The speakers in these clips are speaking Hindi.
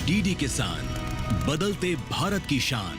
डीडी किसान, बदलते भारत की शान।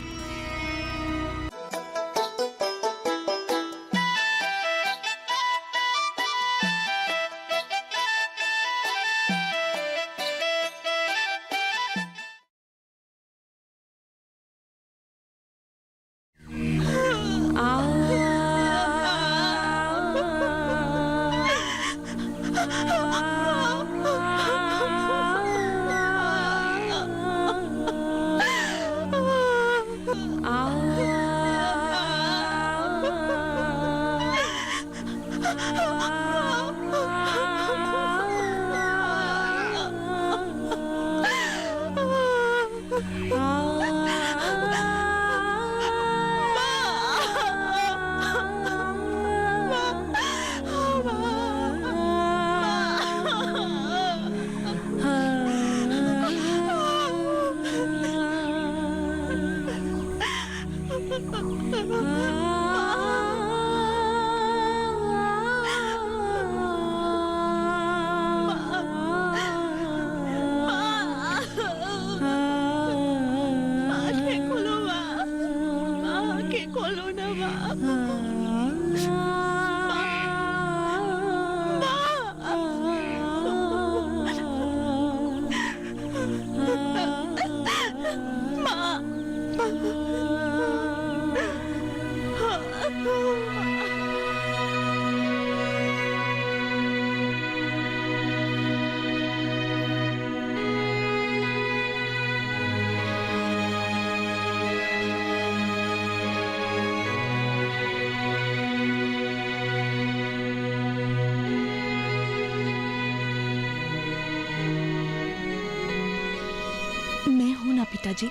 मैं हूं ना पिताजी,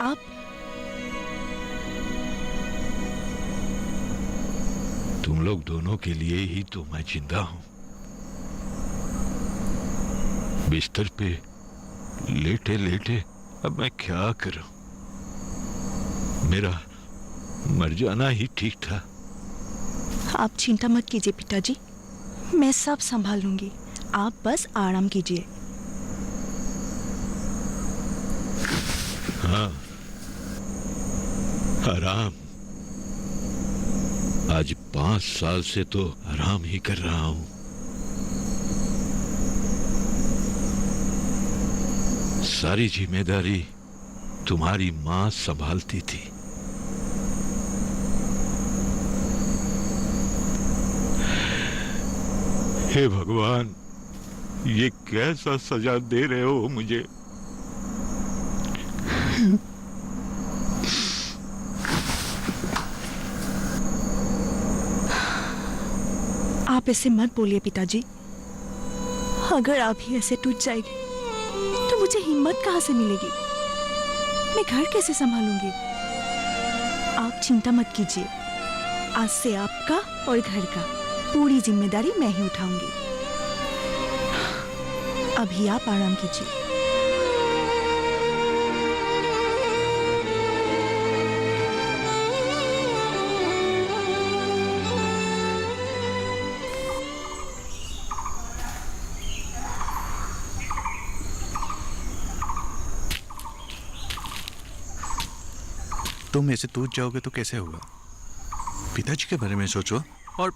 आप तुम लोग दोनों के लिए ही तो मैं जिंदा हूं। बिस्तर पे लेटे लेटे अब मैं क्या करूं? मेरा मर जाना ही ठीक था। आप चिंता मत कीजिए पिताजी, मैं सब संभाल लूंगी, आप बस आराम कीजिए। हाँ, आराम। आज 5 साल से तो आराम ही कर रहा हूं। सारी जिम्मेदारी तुम्हारी मां संभालती थी। हे भगवान, ये कैसा सजा दे रहे हो मुझे? आप ऐसे मत बोलिए पिताजी, अगर आप ही ऐसे टूट जाएंगे तो मुझे हिम्मत कहां से मिलेगी? मैं घर कैसे संभालूंगी? आप चिंता मत कीजिए, आज से आपका और घर का पूरी जिम्मेदारी मैं ही उठाऊंगी। अभी आप आराम कीजिए। तुम ऐसे टूट जाओगे तो कैसे होगा? पिताजी के बारे में सोचो और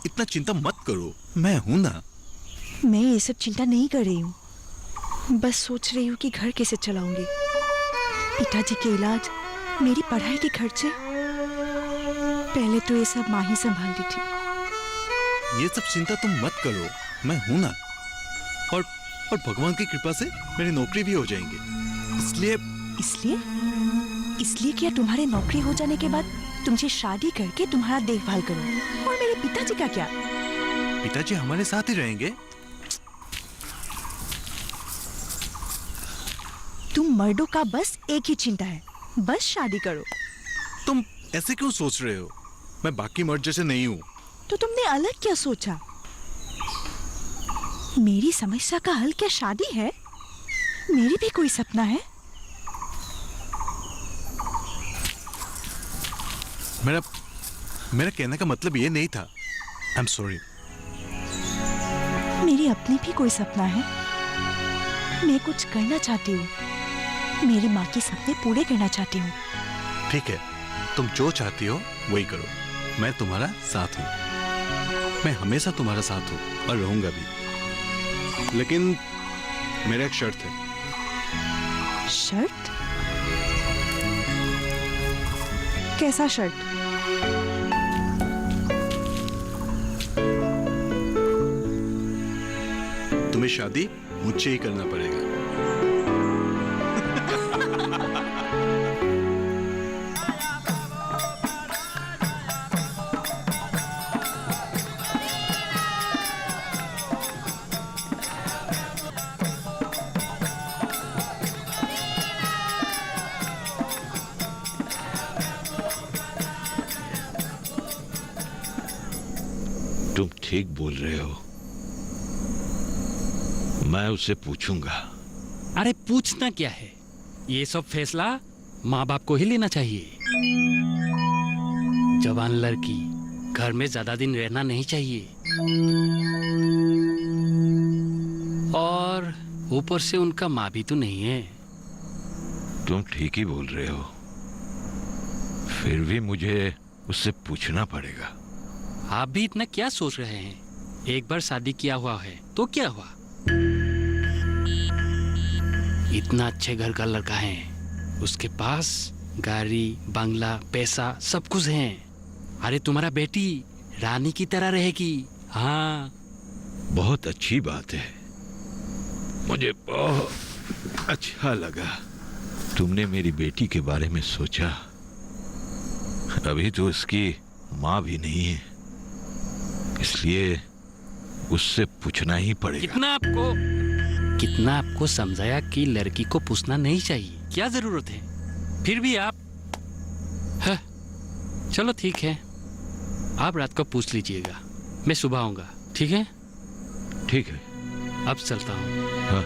इतना चिंता मत करो, मैं हूं ना। मैं ये सब चिंता नहीं कर रही हूँ, बस सोच रही हूँ कि घर कैसे चलाऊंगी। पिताजी के इलाज, मेरी पढ़ाई के खर्चे, पहले तो ये सब माँ ही संभालती थी। ये सब चिंता तुम मत करो, मैं हूं ना। और भगवान की कृपा से मेरी नौकरी भी हो जाएंगे। इसलिए क्या तुम्हारे नौकरी हो जाने के बाद तुमसे शादी करके तुम्हारा देखभाल करूं? और मेरे पिताजी का क्या? पिताजी हमारे साथ ही रहेंगे। तुम मर्दों का बस एक ही चिंता है, बस शादी करो। तुम ऐसे क्यों सोच रहे हो? मैं बाकी मर्द जैसे नहीं हूं। तो तुमने अलग क्या सोचा? मेरी समस्या का हल क्या शादी है? मेरी भी कोई सपना है। मेरा कहने का मतलब ये नहीं था। I am sorry. मेरी अपनी भी कोई सपना है। मैं कुछ करना चाहती हूँ, मेरी माँ के सपने पूरे करना चाहती हूँ। ठीक है, तुम जो चाहती हो वही करो, मैं तुम्हारा साथ हूँ। मैं हमेशा तुम्हारा साथ हूँ और रहूंगा भी। लेकिन मेरा एक शर्त है। शर्त? कैसा शर्त? तुम्हें शादी मुझसे ही करना पड़ेगा। तुम ठीक बोल रहे हो, मैं उससे पूछूंगा। अरे पूछना क्या है, ये सब फैसला माँ बाप को ही लेना चाहिए। जवान लड़की घर में ज्यादा दिन रहना नहीं चाहिए, और ऊपर से उनका माँ भी तो नहीं है। तुम ठीक ही बोल रहे हो, फिर भी मुझे उससे पूछना पड़ेगा। आप भी इतना क्या सोच रहे हैं? एक बार शादी किया हुआ है तो क्या हुआ? इतना अच्छे घर का लड़का है, उसके पास गाड़ी बंगला पैसा सब कुछ है। अरे तुम्हारा बेटी रानी की तरह रहेगी। हाँ, बहुत अच्छी बात है, मुझे बहुत अच्छा लगा तुमने मेरी बेटी के बारे में सोचा। अभी तो उसकी माँ भी नहीं है, इसलिए उससे पूछना ही पड़ेगा। कितना आपको समझाया कि लड़की को पूछना नहीं चाहिए, क्या जरूरत है? फिर भी आप चलो ठीक है, आप रात को पूछ लीजिएगा, मैं सुबह आऊंगा। ठीक है? ठीक है, अब चलता हूँ। हाँ।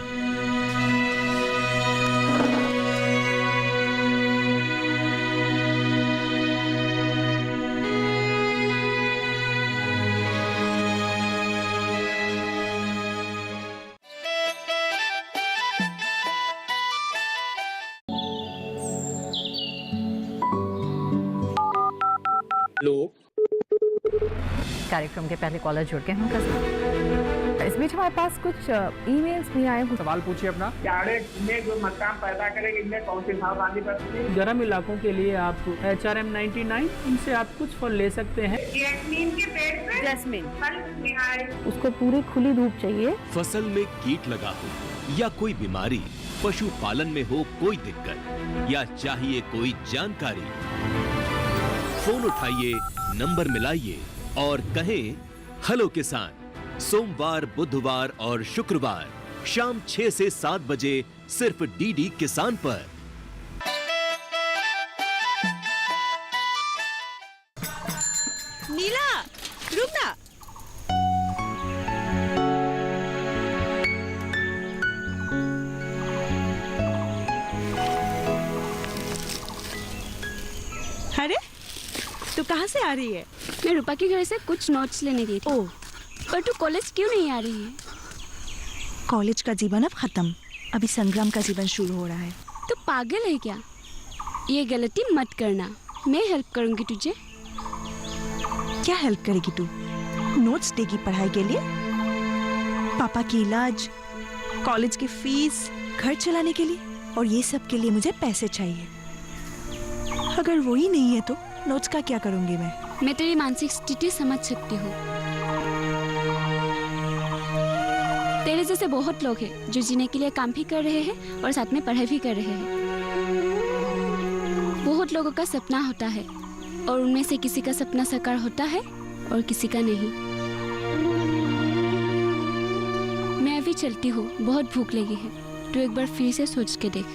कार्यक्रम के पहले कॉलर जुड़ गए हैं उनका साथ। इस बीच हमारे पास कुछ ईमेल्स भी आए हैं। सवाल पूछिए अपना। जाड़े में जो मकान पैदा करेंगे, इनमें कौन सी सावधानी बरतनी? गर्म इलाकों के लिए आप HRM 99 इनसे आप कुछ फल ले सकते हैं। जैस्मीन के पेड़ पे जैस्मिन, फल निहार। उसको पूरी खुली धूप चाहिए। फसल में कीट लगा हो या कोई बीमारी, पशुपालन में हो कोई दिक्कत या चाहिए कोई जानकारी, फोन उठाइए, नंबर मिलाइए और कहें हेलो किसान। सोमवार, बुधवार और शुक्रवार शाम 6 से 7 बजे सिर्फ डीडी किसान पर। नीला, रुक ना। अरे, तू कहाँ से आ रही है? मैं रूपा के घर से कुछ नोट्स लेने गई थी। ओह, पर तू कॉलेज क्यों नहीं आ रही है? कॉलेज का जीवन अब खत्म, अभी संग्राम का जीवन शुरू हो रहा है। तू पागल है क्या? ये गलती मत करना, मैं हेल्प करूंगी तुझे। क्या हेल्प करेगी तू? नोट्स देगी पढ़ाई के लिए? पापा की इलाज, कॉलेज की फीस, घर चलाने के लिए, और ये सब के लिए मुझे पैसे चाहिए। अगर वो ही नहीं है तो नोट्स का क्या करूंगी मैं? मैं तेरी मानसिक स्थिति समझ सकती हूँ। तेरे जैसे बहुत लोग हैं जो जीने के लिए काम भी कर रहे हैं और साथ में पढ़ाई भी कर रहे हैं। बहुत लोगों का सपना होता है और उनमें से किसी का सपना साकार होता है और किसी का नहीं। मैं अभी चलती हूँ, बहुत भूख लगी है, तू एक बार फिर से सोच के देख।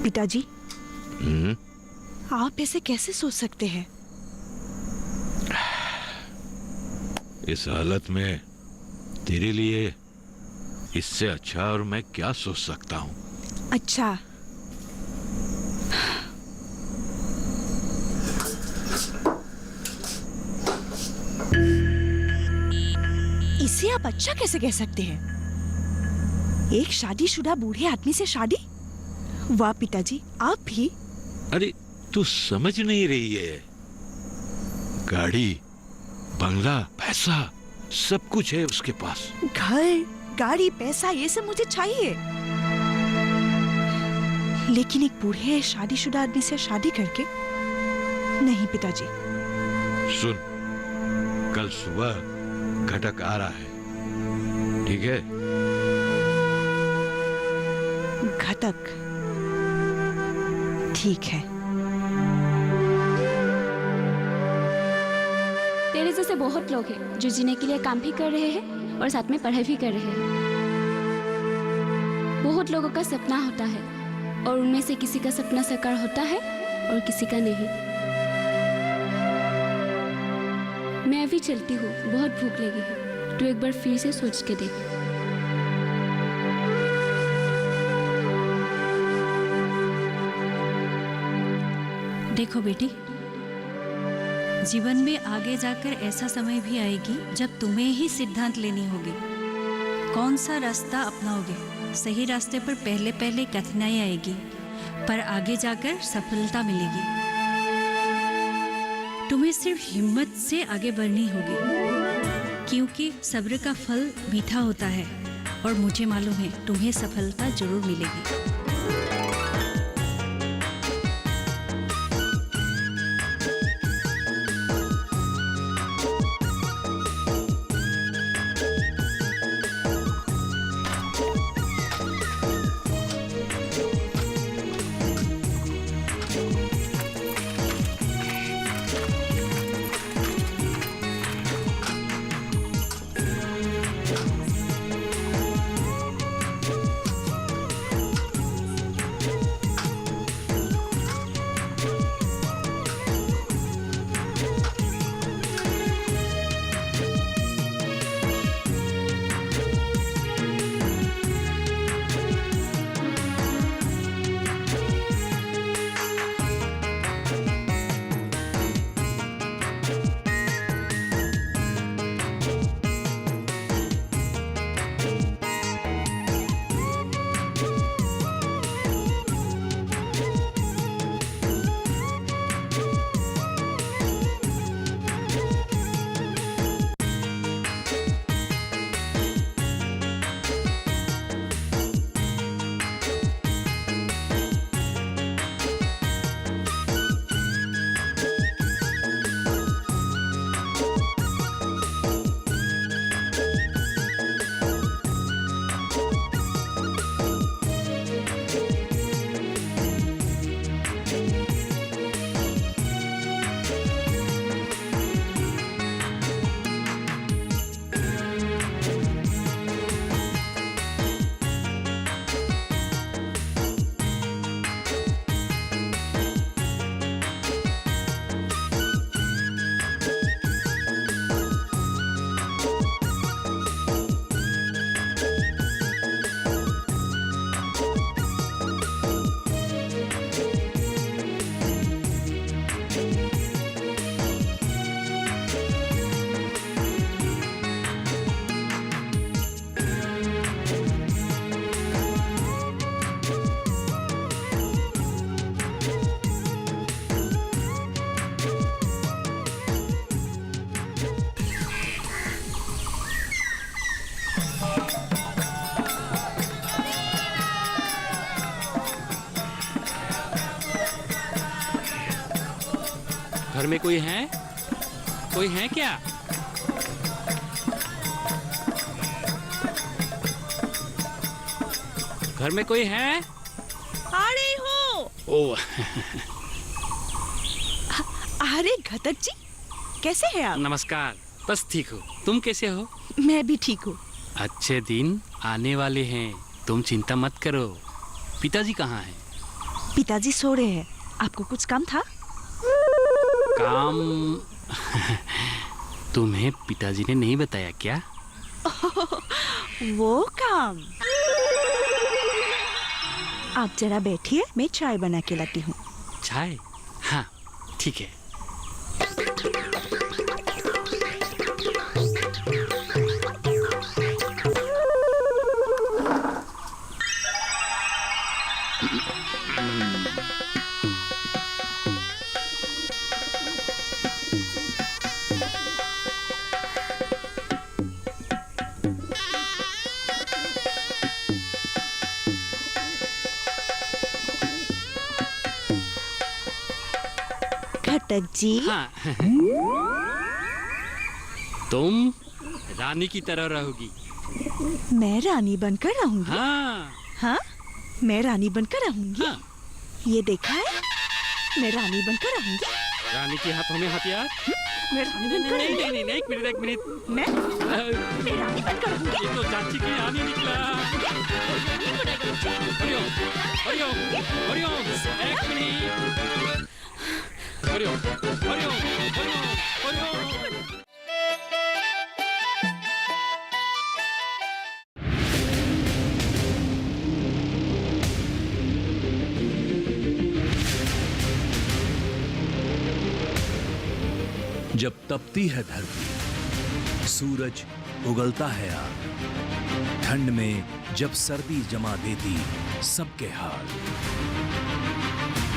पिताजी, हम्म? आप ऐसे कैसे सोच सकते हैं? इस हालत में तेरे लिए इससे अच्छा और मैं क्या सोच सकता हूँ? अच्छा, इसे आप अच्छा कैसे कह सकते हैं? एक शादीशुदा बूढ़े आदमी से शादी? वाह पिताजी, आप भी। अरे तू समझ नहीं रही है। गाड़ी, बंगला, पैसा सब कुछ है उसके पास। घर, गाड़ी, पैसा ये सब मुझे चाहिए, लेकिन एक बूढ़े शादीशुदा आदमी से शादी करके नहीं पिताजी। सुन, कल सुबह घटक आ रहा है, ठीक है? घटक, ठीक है। तेरे जैसे बहुत लोग हैं जो जीने के लिए काम भी कर रहे हैं और साथ में पढ़ाई भी कर रहे हैं। बहुत लोगों का सपना होता है और उनमें से किसी का सपना साकार होता है और किसी का नहीं। मैं अभी चलती हूँ, बहुत भूख लगी है। तू एक बार फिर से सोच के देख। देखो बेटी, जीवन में आगे जाकर ऐसा समय भी आएगी जब तुम्हें ही सिद्धांत लेनी होगी। कौन सा रास्ता अपनाओगे? सही रास्ते पर पहले पहले कठिनाई आएगी, पर आगे जाकर सफलता मिलेगी। तुम्हें सिर्फ हिम्मत से आगे बढ़नी होगी, क्योंकि सब्र का फल मीठा होता है और मुझे मालूम है तुम्हें सफलता जरूर मिलेगी। घर में कोई है? कोई है क्या? घर में कोई है? आ रही हूँ। ओ अरे घटक जी, कैसे हैं आप? नमस्कार। बस ठीक हो, तुम कैसे हो? मैं भी ठीक हूँ। अच्छे दिन आने वाले हैं, तुम चिंता मत करो। पिताजी कहाँ हैं? पिताजी सो रहे हैं। आपको कुछ काम था? काम तुम्हें पिताजी ने नहीं बताया क्या? वो काम। आप जरा बैठिए, मैं चाय बना के लाती हूँ। चाय? हाँ ठीक है। घटक जी। हाँ तुम रानी की तरह रहोगी। मैं रानी बनकर रहूंगी। हाँ हाँ, मैं रानी बनकर रहूंगी। हाँ। ये देखा है, मैं रानी बनकर रहूंगी। रानी के हाथों में हथियार। मैं रानी बनकर नहीं रहूंगी। नहीं नहीं नहीं, एक मिनट एक मिनट। मैं रानी बनकर रहूंगी। ये तो चाची की रानी निकला। हरिओम हरिओम हरिओम, एक मिनट। हरिओम हरिओम हरिओम हरिओम। जब तपती है धरती, सूरज उगलता है आग, ठंड में जब सर्दी जमा देती सबके हाल,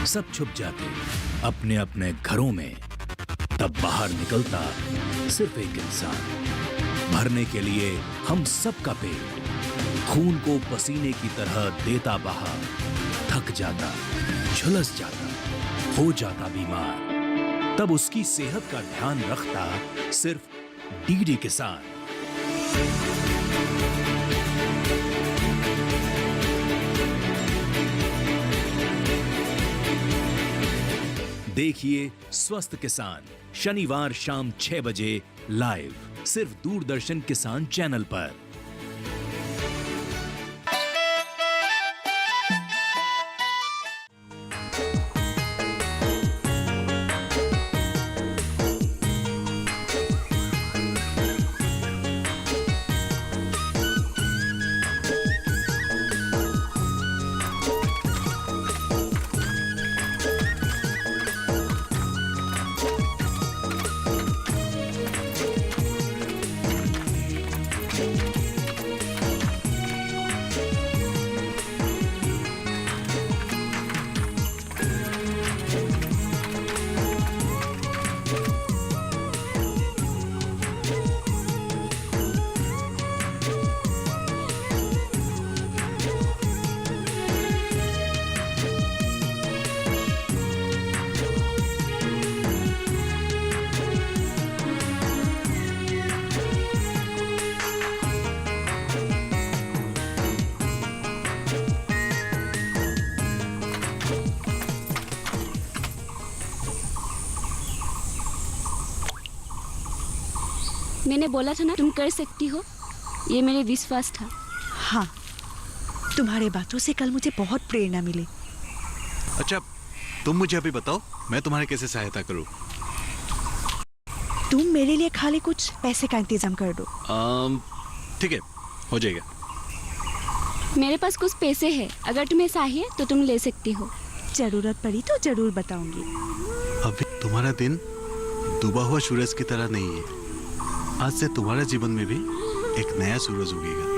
सब छुप जाते अपने अपने घरों में, तब बाहर निकलता सिर्फ एक इंसान, भरने के लिए हम सबका पेट, खून को पसीने की तरह देता बहा, थक जाता, झुलस जाता, हो जाता बीमार, तब उसकी सेहत का ध्यान रखता सिर्फ डीडी किसान। देखिए स्वस्थ किसान शनिवार शाम 6 बजे लाइव, सिर्फ दूरदर्शन किसान चैनल पर। मैंने बोला था ना तुम कर सकती हो, ये मेरे विश्वास था। हाँ, तुम्हारे बातों से कल मुझे बहुत प्रेरणा मिली। अच्छा, तुम मुझे अभी बताओ, मैं तुम्हारी कैसे सहायता करूं? तुम मेरे लिए खाली कुछ पैसे का इंतजाम कर दो। ठीक है, हो जाएगा। मेरे पास कुछ पैसे हैं, अगर तुम्हें चाहिए तो तुम ले सकती हो। जरूरत पड़ी तो जरूर बताऊंगी। अभी तुम्हारा दिन डूबा हुआ सूरज की तरह नहीं है। आज से तुम्हारे जीवन में भी एक नया सूरज उगेगा।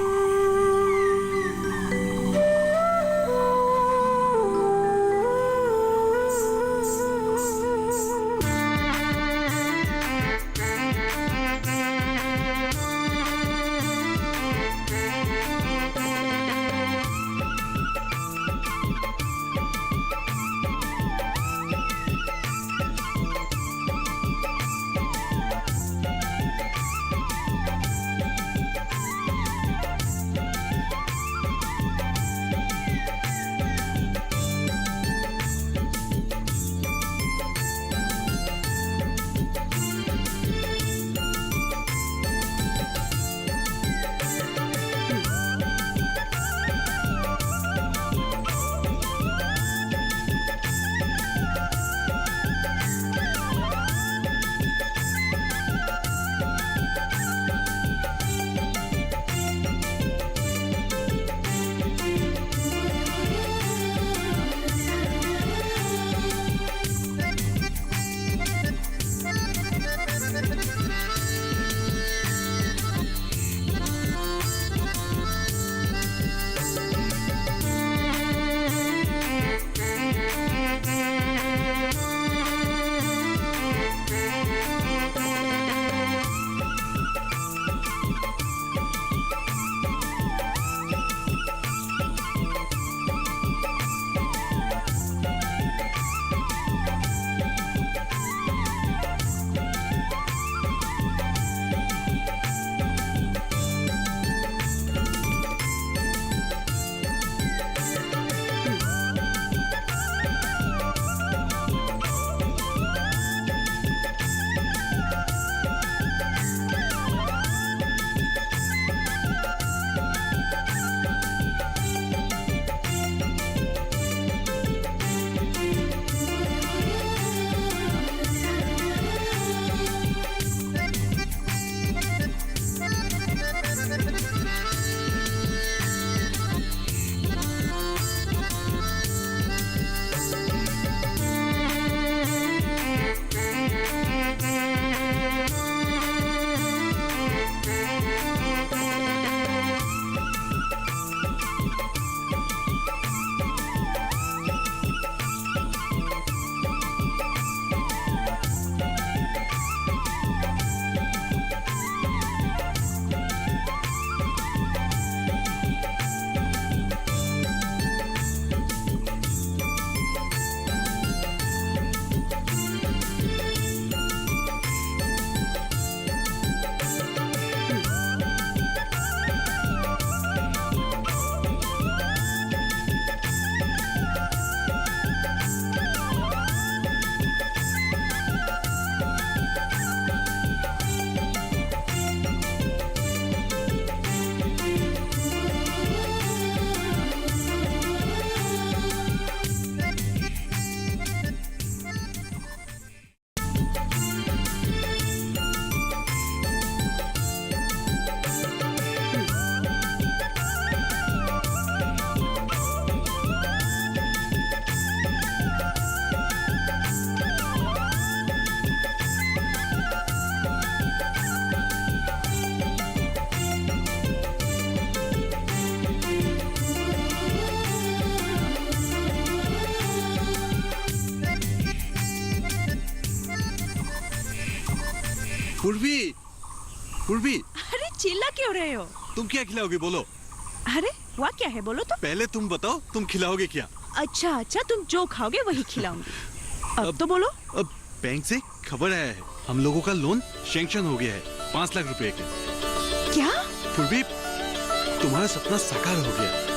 पूर्वी, पूर्वी, अरे चिल्ला क्यों रहे हो? तुम क्या खिलाओगे बोलो? अरे वह क्या है बोलो तो? पहले तुम बताओ, तुम खिलाओगे क्या? अच्छा अच्छा, तुम जो खाओगे वही खिलाऊंगी। अब तो बोलो। अब बैंक से खबर आया है, हम लोगों का लोन सैंक्शन हो गया है 5 लाख रुपए के। क्या? पूर्वी, तुम्हारा सपना साकार हो गया।